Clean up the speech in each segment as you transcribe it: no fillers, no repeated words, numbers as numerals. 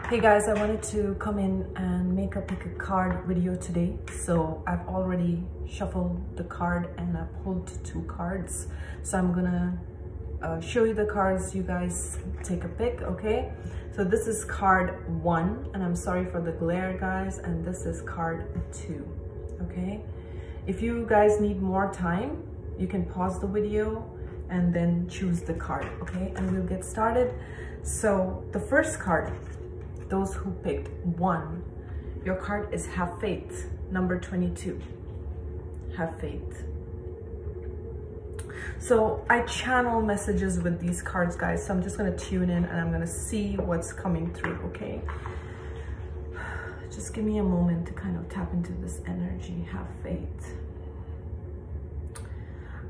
Hey guys, I wanted to come in and make a pick a card video today. So I've already shuffled the card and I pulled 2 cards. So I'm gonna show you the cards, you guys take a pick, okay? So this is card 1, and I'm sorry for the glare guys, and this is card 2, okay? If you guys need more time, you can pause the video and then choose the card, okay? And we'll get started. So the first card, those who picked 1, your card is Have Faith, number 22. Have faith. So I channel messages with these cards, guys. So I'm just gonna tune in and I'm gonna see what's coming through, okay? Just give me a moment to kind of tap into this energy. Have faith.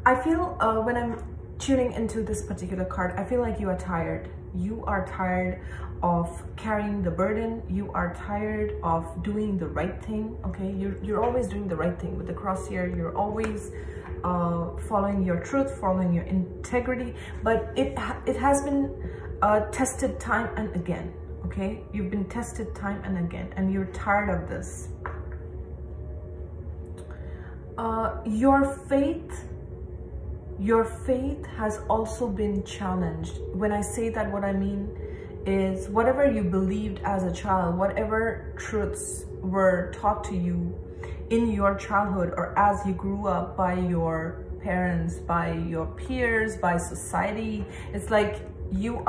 I feel when I'm tuning into this particular card, I feel like you are tired. You are tired of carrying the burden. You are tired of doing the right thing, okay? You're always doing the right thing with the cross here. You're always following your truth, following your integrity, but it has been tested time and again, okay? You've been tested time and again, and you're tired of this. Your faith has also been challenged. When I say that, what I mean is whatever you believed as a child, whatever truths were taught to you in your childhood or as you grew up by your parents, by your peers, by society, it's like you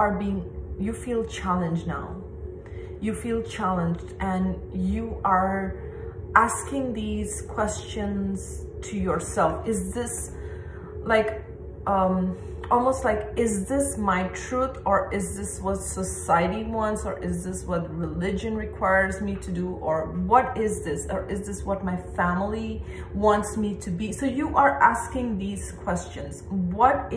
feel challenged now. You feel challenged and you are asking these questions to yourself. Is this like almost like, is this my truth, or is this what society wants, or is this what religion requires me to do, or what is this, or is this what my family wants me to be? So you are asking these questions. What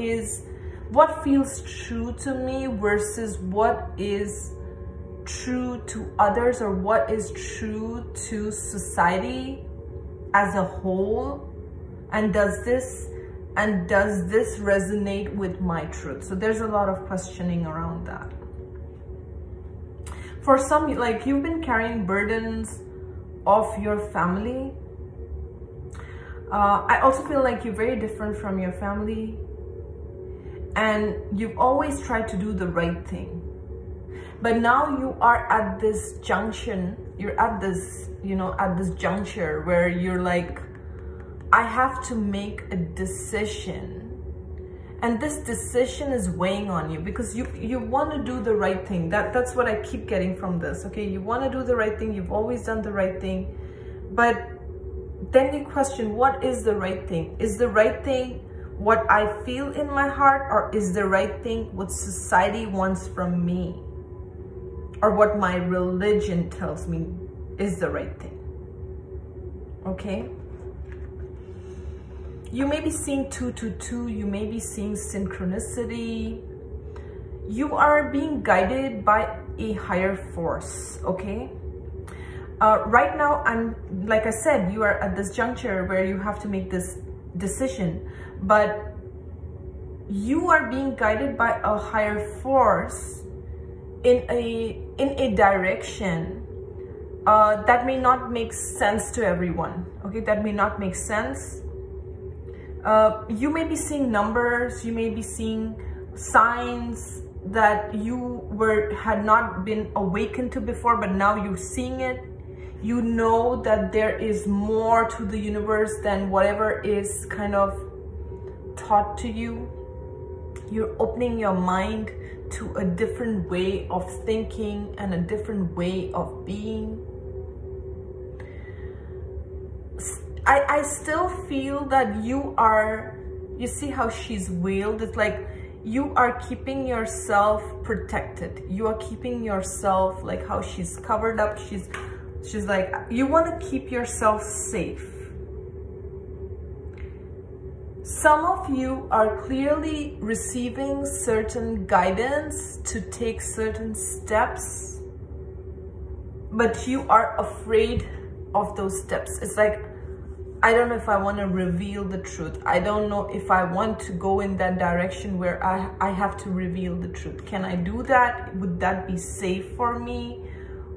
feels true to me versus what is true to others, or what is true to society as a whole, and does this resonate with my truth? So there's a lot of questioning around that. For some, like, you've been carrying burdens of your family. I also feel like you're very different from your family, and you've always tried to do the right thing. But now you are at this junction, you're at this, at this juncture where you're like, I have to make a decision, and this decision is weighing on you because you want to do the right thing. That's what I keep getting from this, okay? You want to do the right thing. You've always done the right thing, but then you question, what is the right thing? Is the right thing what I feel in my heart, or is the right thing what society wants from me, or what my religion tells me is the right thing? Okay? You may be seeing 222, you may be seeing synchronicity. You are being guided by a higher force, okay? Right now, like I said, you are at this juncture where you have to make this decision, but you are being guided by a higher force in a direction that may not make sense to everyone, okay? That may not make sense. You may be seeing numbers, you may be seeing signs that you had not been awakened to before, but now you're seeing it. You know that there is more to the universe than whatever is kind of taught to you. You're opening your mind to a different way of thinking and a different way of being. I still feel that you see how she's veiled? It's like you are keeping yourself protected. You are keeping yourself, like how she's covered up. She's like, you want to keep yourself safe. Some of you are clearly receiving certain guidance to take certain steps, but you are afraid of those steps. It's like, I don't know if I want to reveal the truth. I don't know if I want to go in that direction where I have to reveal the truth. Can I do that? Would that be safe for me?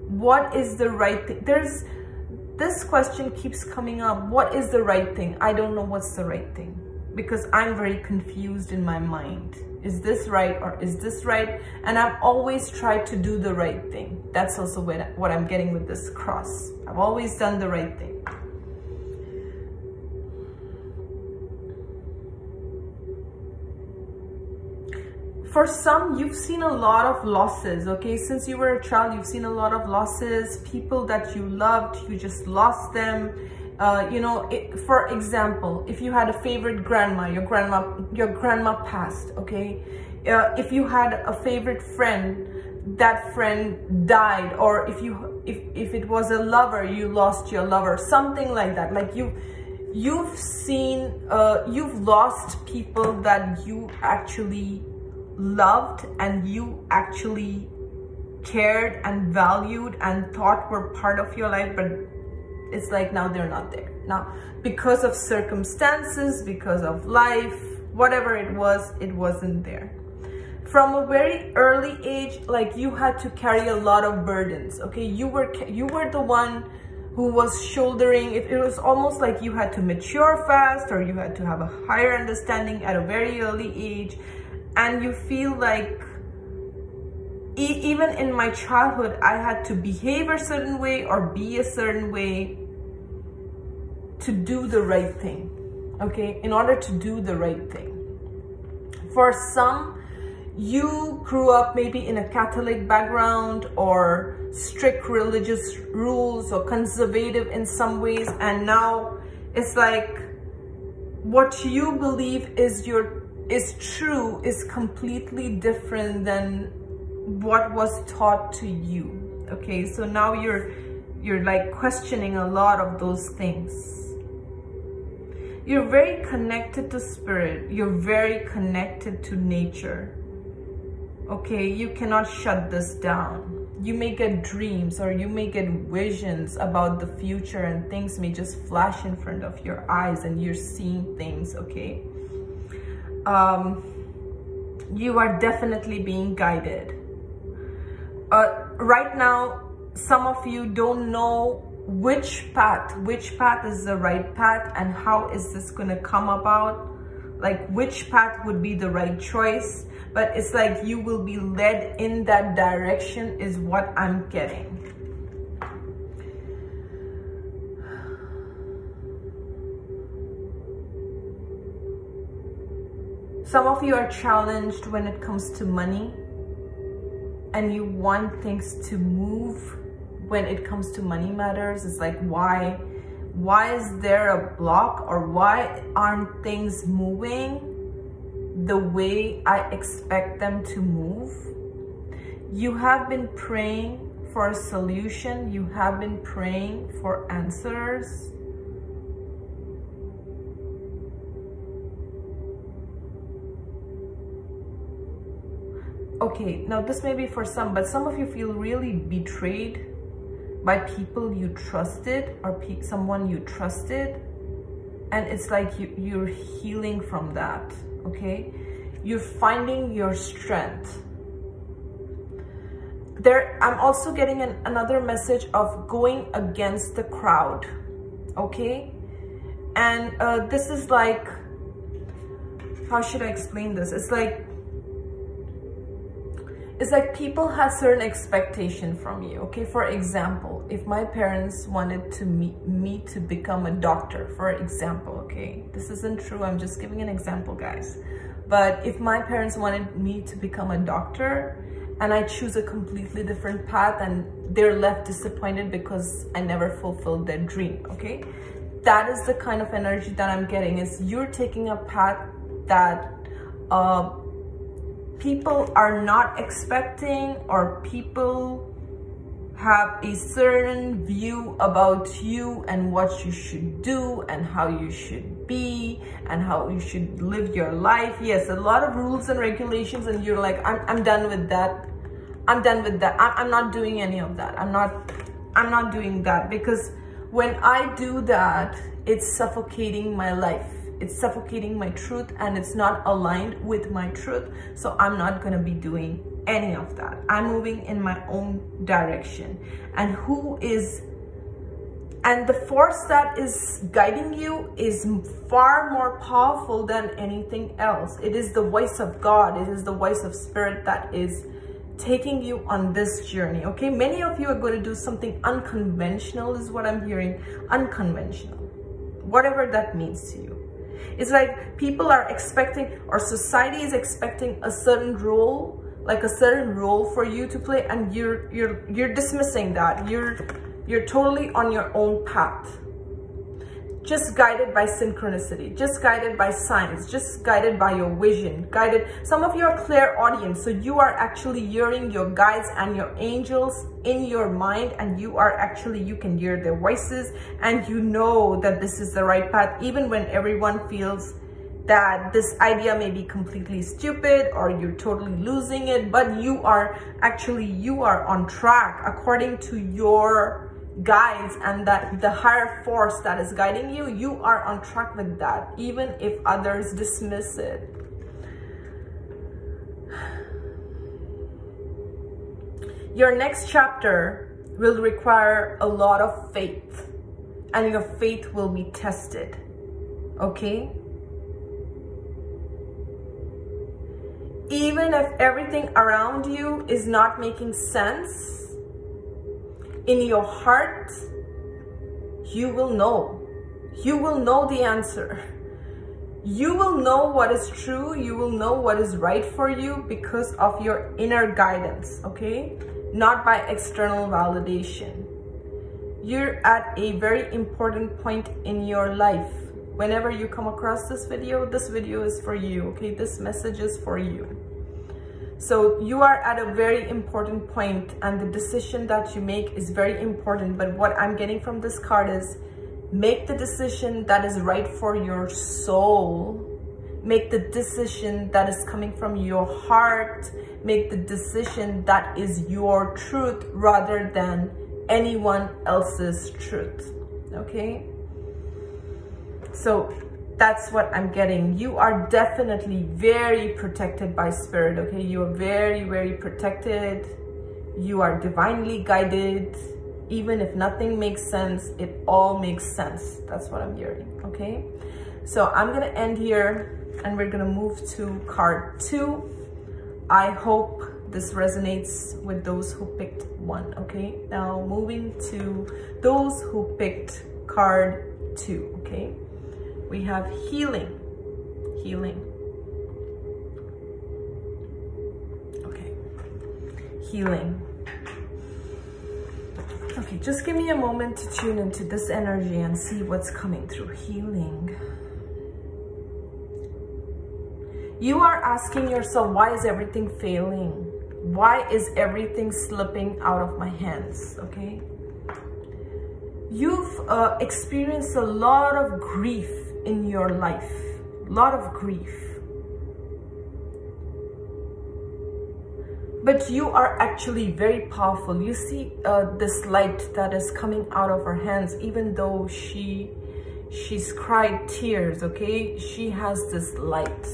What is the right thing? This question keeps coming up. What is the right thing? I don't know what's the right thing, because I'm very confused in my mind. Is this right or is this right? And I've always tried to do the right thing. That's also what I'm getting with this cross. I've always done the right thing. For some, you've seen a lot of losses, okay? Since you were a child, you've seen a lot of losses. People that you loved, you just lost them. You know, for example, if you had a favorite grandma, your grandma passed, okay? If you had a favorite friend, that friend died. Or if it was a lover, you lost your lover, something like that. Like you've seen, you've lost people that you actually loved and you actually cared and valued and thought were part of your life, but it's like now they're not there. Now, because of circumstances, because of life, whatever it wasn't there. From a very early age, like you had to carry a lot of burdens, okay? You were the one who was shouldering it. It was almost like you had to mature fast, or you had to have a higher understanding at a very early age. And you feel like, even in my childhood, I had to behave a certain way or be a certain way to do the right thing, okay? In order to do the right thing. For some, you grew up maybe in a Catholic background or strict religious rules or conservative in some ways, and now it's like what you believe is true is completely different than what was taught to you, okay? So now you're like questioning a lot of those things. You're very connected to spirit. You're very connected to nature, okay? You cannot shut this down. You may get dreams or you may get visions about the future, and things may just flash in front of your eyes and you're seeing things, okay? You are definitely being guided. Right now, some of you don't know which path is the right path, and how is this going to come about, like which path would be the right choice. But it's like you will be led in that direction is what I'm getting. Some of you are challenged when it comes to money, and you want things to move when it comes to money matters. It's like, why is there a block, or why aren't things moving the way I expect them to move? You have been praying for a solution. You have been praying for answers. Okay, now this may be for some, but some of you feel really betrayed by people you trusted, or someone you trusted, and it's like you're healing from that, okay? You're finding your strength. I'm also getting another message of going against the crowd, okay? And this is like, how should I explain this? It's like people have certain expectation from you, okay? For example, if my parents wanted me to become a doctor, for example, okay? This isn't true, I'm just giving an example, guys. But if my parents wanted me to become a doctor, and I choose a completely different path, and they're left disappointed because I never fulfilled their dream, okay? That is the kind of energy that I'm getting, is you're taking a path that people are not expecting, or people have a certain view about you and what you should do and how you should be and how you should live your life. Yes, a lot of rules and regulations, and you're like, I'm done with that. I'm done with that. I'm not doing any of that. I'm not doing that, because when I do that, it's suffocating my life. it's suffocating my truth, and it's not aligned with my truth. So I'm not going to be doing any of that. I'm moving in my own direction. And the force that is guiding you is far more powerful than anything else. It is the voice of God. It is the voice of spirit that is taking you on this journey. Okay, many of you are going to do something unconventional, is what I'm hearing. Unconventional, whatever that means to you. It's like people are expecting, or society is expecting, a certain role, like a certain role for you to play, and you're dismissing that. You're totally on your own path, just guided by synchronicity, just guided by signs, just guided by your vision, guided. Some of you are clairaudience, so you are actually hearing your guides and your angels in your mind, and you can hear their voices, and you know that this is the right path, even when everyone feels that this idea may be completely stupid or you're totally losing it. But you are on track according to your guides, and that the higher force that is guiding you, you are on track with that, even if others dismiss it. Your next chapter will require a lot of faith, and your faith will be tested. Okay, even if everything around you is not making sense, in your heart, you will know. You will know the answer. You will know what is true. You will know what is right for you because of your inner guidance, okay? Not by external validation. You're at a very important point in your life. Whenever you come across this video is for you, okay? This message is for you. So you are at a very important point, and the decision that you make is very important. But what I'm getting from this card is, make the decision that is right for your soul. Make the decision that is coming from your heart. Make the decision that is your truth rather than anyone else's truth. Okay? So that's what I'm getting. You are definitely very protected by spirit, okay? You are very, very protected. You are divinely guided. Even if nothing makes sense, it all makes sense. That's what I'm hearing, okay? So I'm gonna end here, and we're gonna move to card 2. I hope this resonates with those who picked 1, okay? Now moving to those who picked card 2, okay? We have healing. Okay, healing. Okay, just give me a moment to tune into this energy and see what's coming through. Healing. You are asking yourself, why is everything failing? Why is everything slipping out of my hands? Okay, you've experienced a lot of grief in your life, a lot of grief, but you are actually very powerful. You see this light that is coming out of her hands, even though she's cried tears, okay? She has this light.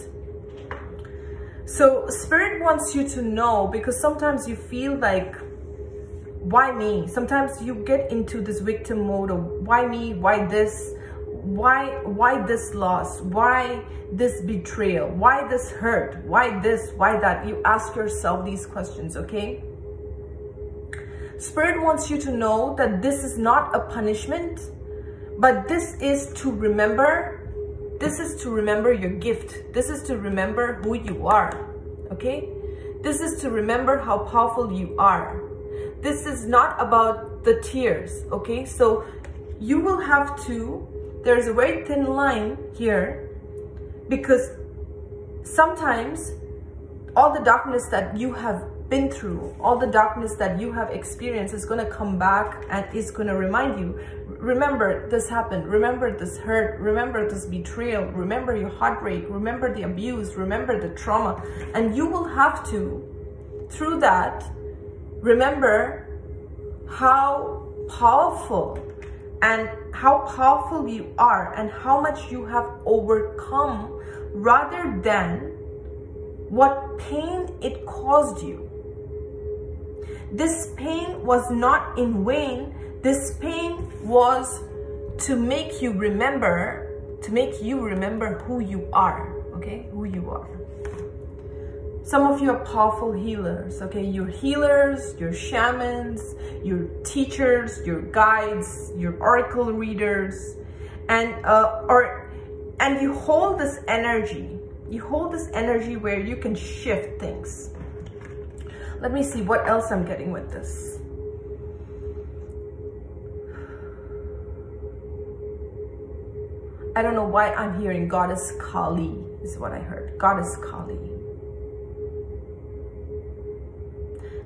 So spirit wants you to know, because sometimes you feel like, why me? Sometimes you get into this victim mode of, why me? Why this? Why this loss? Why this betrayal? Why this hurt? Why this? Why that? You ask yourself these questions, okay? Spirit wants you to know that this is not a punishment, but this is to remember. This is to remember your gift. This is to remember who you are, okay? This is to remember how powerful you are. This is not about the tears, okay? So you will have to, there's a very thin line here, because sometimes all the darkness that you have been through, all the darkness that you have experienced is going to come back and is going to remind you, remember this happened, remember this hurt, remember this betrayal, remember your heartbreak, remember the abuse, remember the trauma. And you will have to, through that, remember how powerful and how powerful you are and how much you have overcome, rather than what pain it caused you. This pain was not in vain. This pain was to make you remember who you are, okay? Who you are. Some of you are powerful healers, okay? You're healers, you're shamans, you're teachers, you're guides, you're oracle readers, and you hold this energy. You hold this energy where you can shift things. Let me see what else I'm getting with this. I don't know why I'm hearing Goddess Kali is what I heard. Goddess Kali.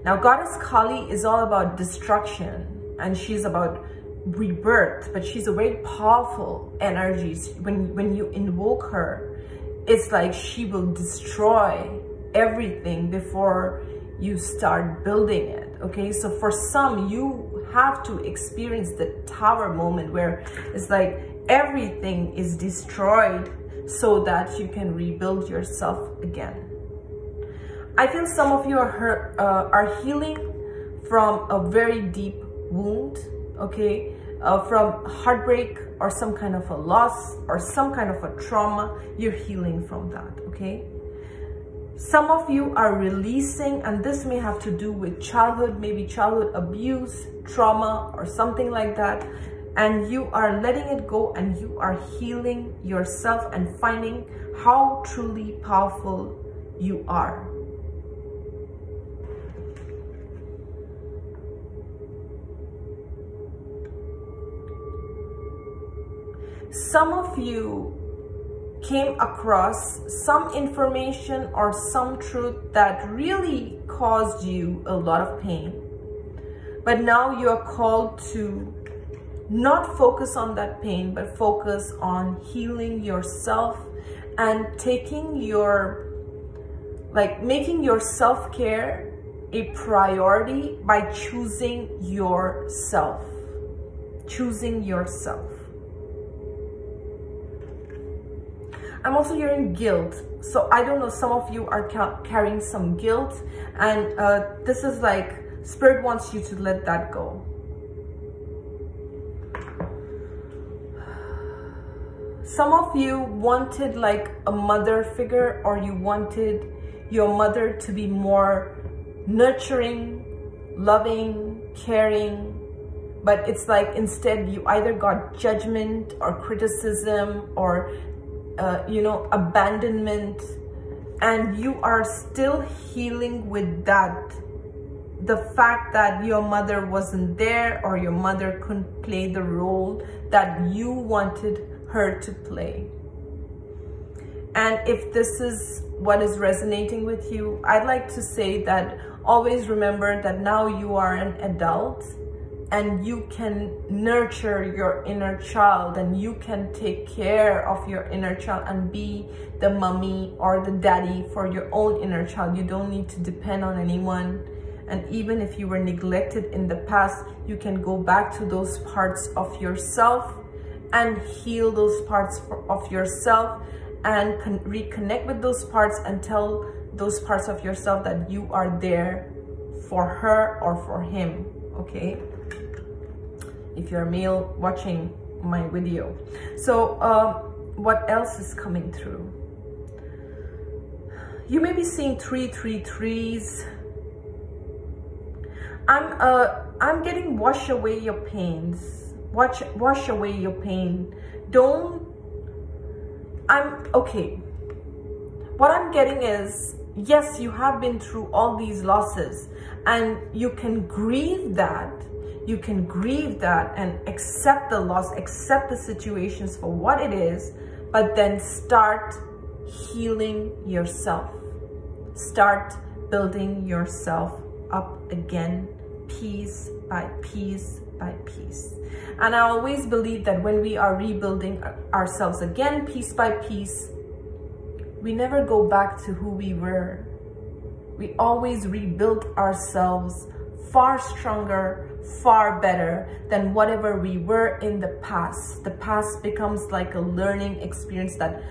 Now, Goddess Kali is all about destruction, and she's about rebirth, but she's a very powerful energy. When you invoke her, it's like she will destroy everything before you start building it, okay? So for some, you have to experience the tower moment where it's like everything is destroyed so that you can rebuild yourself again. I feel some of you are healing from a very deep wound, okay? From heartbreak or some kind of a loss or some kind of a trauma. You're healing from that, okay? Some of you are releasing, and this may have to do with childhood, maybe childhood abuse, trauma, or something like that. And you are letting it go, and you are healing yourself and finding how truly powerful you are. Some of you came across some information or some truth that really caused you a lot of pain. But now you are called to not focus on that pain, but focus on healing yourself and taking your, making your self-care a priority by choosing yourself. Choosing yourself. I'm also hearing guilt. So I don't know, some of you are carrying some guilt, and this is like Spirit wants you to let that go. Some of you wanted like a mother figure, or you wanted your mother to be more nurturing, loving, caring, but it's like instead you either got judgment or criticism or abandonment, and you are still healing with that. The fact that your mother wasn't there, or your mother couldn't play the role that you wanted her to play. And if this is what is resonating with you, I'd like to say that always remember that now you are an adult, and you can nurture your inner child, and you can take care of your inner child and be the mommy or the daddy for your own inner child. You don't need to depend on anyone. And even if you were neglected in the past, you can go back to those parts of yourself and heal those parts of yourself and reconnect with those parts and tell those parts of yourself that you are there for her or for him, okay? If you're a male watching my video. So what else is coming through? You may be seeing 333s. I'm getting wash away your pains. Wash away your pain. Okay. What I'm getting is, yes, you have been through all these losses, and you can grieve that. You can grieve that and accept the loss, accept the situations for what it is, but then start healing yourself. Start building yourself up again, piece by piece by piece. And I always believe that when we are rebuilding ourselves again, piece by piece, we never go back to who we were. We always rebuild ourselves far stronger, far better than whatever we were in the past. The past becomes like a learning experience that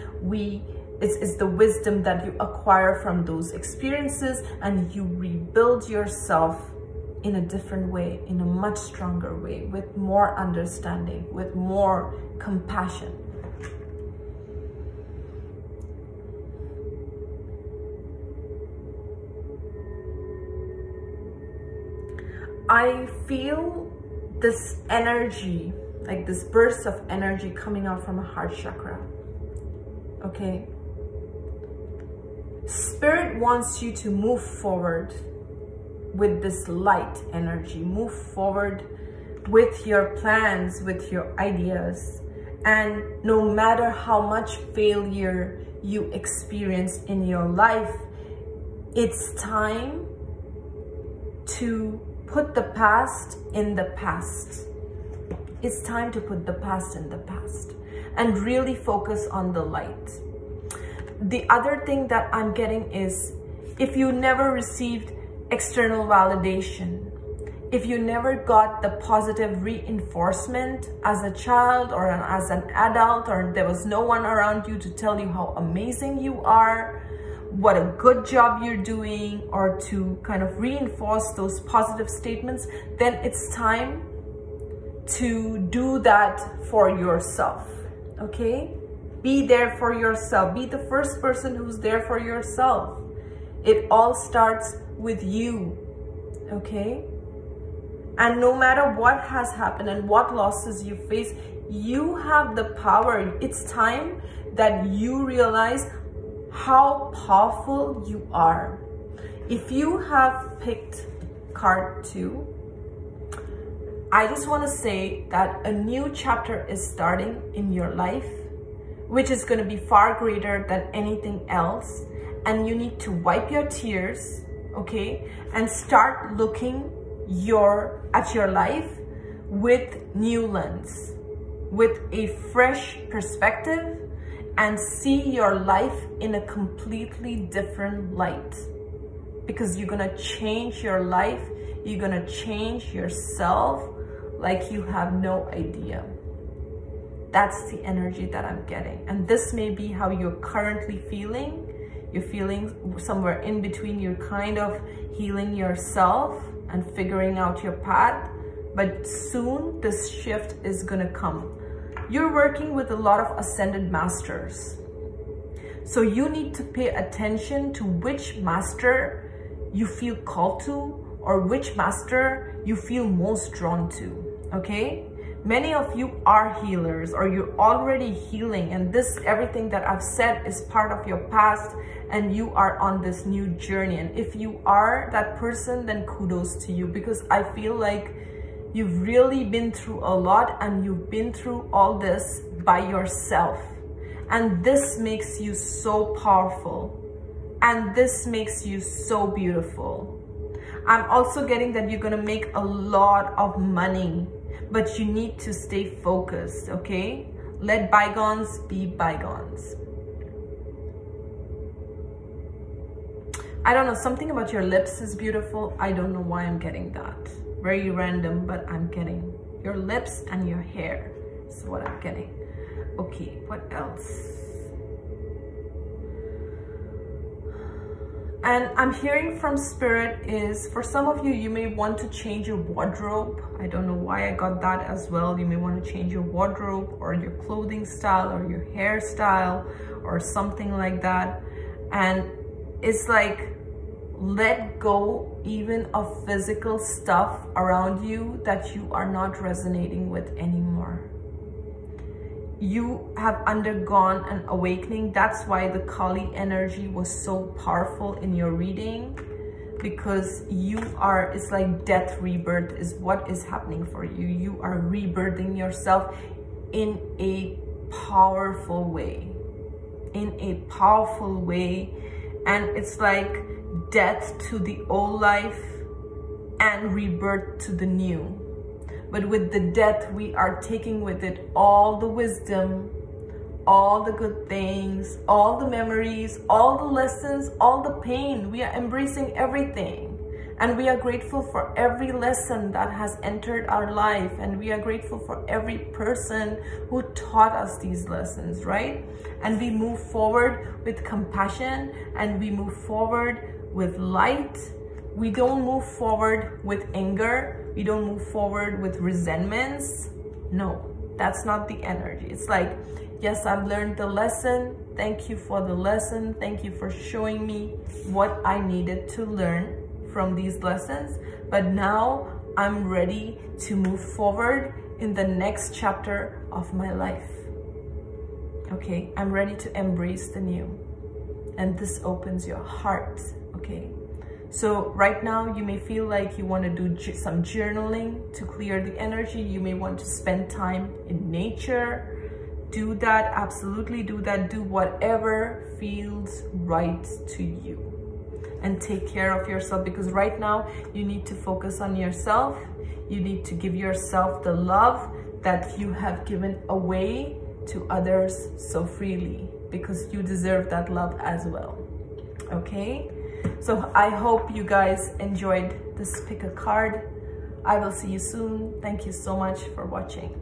it's the wisdom that you acquire from those experiences, and you rebuild yourself in a different way, in a much stronger way, with more understanding, with more compassion. I feel this energy, like this burst of energy coming out from a heart chakra. Okay? Spirit wants you to move forward with this light energy. Move forward with your plans, with your ideas. And no matter how much failure you experience in your life, it's time to put the past in the past. It's time to put the past in the past and really focus on the light. The other thing that I'm getting is, if you never received external validation, if you never got the positive reinforcement as a child or as an adult, or there was no one around you to tell you how amazing you are, what a good job you're doing, or to kind of reinforce those positive statements, then it's time to do that for yourself. Okay? Be there for yourself. Be the first person who's there for yourself. It all starts with you. Okay? And no matter what has happened and what losses you face, you have the power. It's time that you realize how powerful you are. If you have picked card 2, I just want to say that a new chapter is starting in your life, which is going to be far greater than anything else. And you need to wipe your tears, okay, and start looking at your life with new lens, with a fresh perspective, and see your life in a completely different light. Because you're gonna change your life, you're gonna change yourself like you have no idea. That's the energy that I'm getting. And this may be how you're currently feeling. You're feeling somewhere in between. You're kind of healing yourself and figuring out your path. But soon this shift is gonna come. You're working with a lot of ascended masters. So you need to pay attention to which master you feel called to, or which master you feel most drawn to, okay? Many of you are healers, or you're already healing, and everything that I've said is part of your past, and you are on this new journey. And if you are that person, then kudos to you, because I feel like you've really been through a lot, and you've been through all this by yourself. And this makes you so powerful. And this makes you so beautiful. I'm also getting that you're gonna make a lot of money, but you need to stay focused, okay? Let bygones be bygones. I don't know, something about your lips is beautiful. I don't know why I'm getting that. Very random, but I'm getting your lips and your hair is what I'm getting. Okay, what else? And I'm hearing from Spirit is, for some of you, you may want to change your wardrobe. I don't know why I got that as well. You may want to change your wardrobe, or your clothing style, or your hairstyle, or something like that. And it's like, let go even of physical stuff around you that you are not resonating with anymore. You have undergone an awakening. That's why the Kali energy was so powerful in your reading, because it's like death rebirth is what is happening for you. You are rebirthing yourself in a powerful way, and it's like death to the old life and rebirth to the new. But with the death, we are taking with it all the wisdom, all the good things, all the memories, all the lessons, all the pain. We are embracing everything. And we are grateful for every lesson that has entered our life. And we are grateful for every person who taught us these lessons, right? And we move forward with compassion, and we move forward with light. We don't move forward with anger. We don't move forward with resentments. No, that's not the energy. It's like, yes, I've learned the lesson. Thank you for the lesson. Thank you for showing me what I needed to learn from these lessons, but now I'm ready to move forward in the next chapter of my life. Okay, I'm ready to embrace the new, and this opens your heart. Okay, so right now you may feel like you want to do some journaling to clear the energy. You may want to spend time in nature. Do that, absolutely do that. Do whatever feels right to you. And take care of yourself, because right now you need to focus on yourself. You need to give yourself the love that you have given away to others so freely, because you deserve that love as well. Okay, so I hope you guys enjoyed this pick a card. I will see you soon. Thank you so much for watching.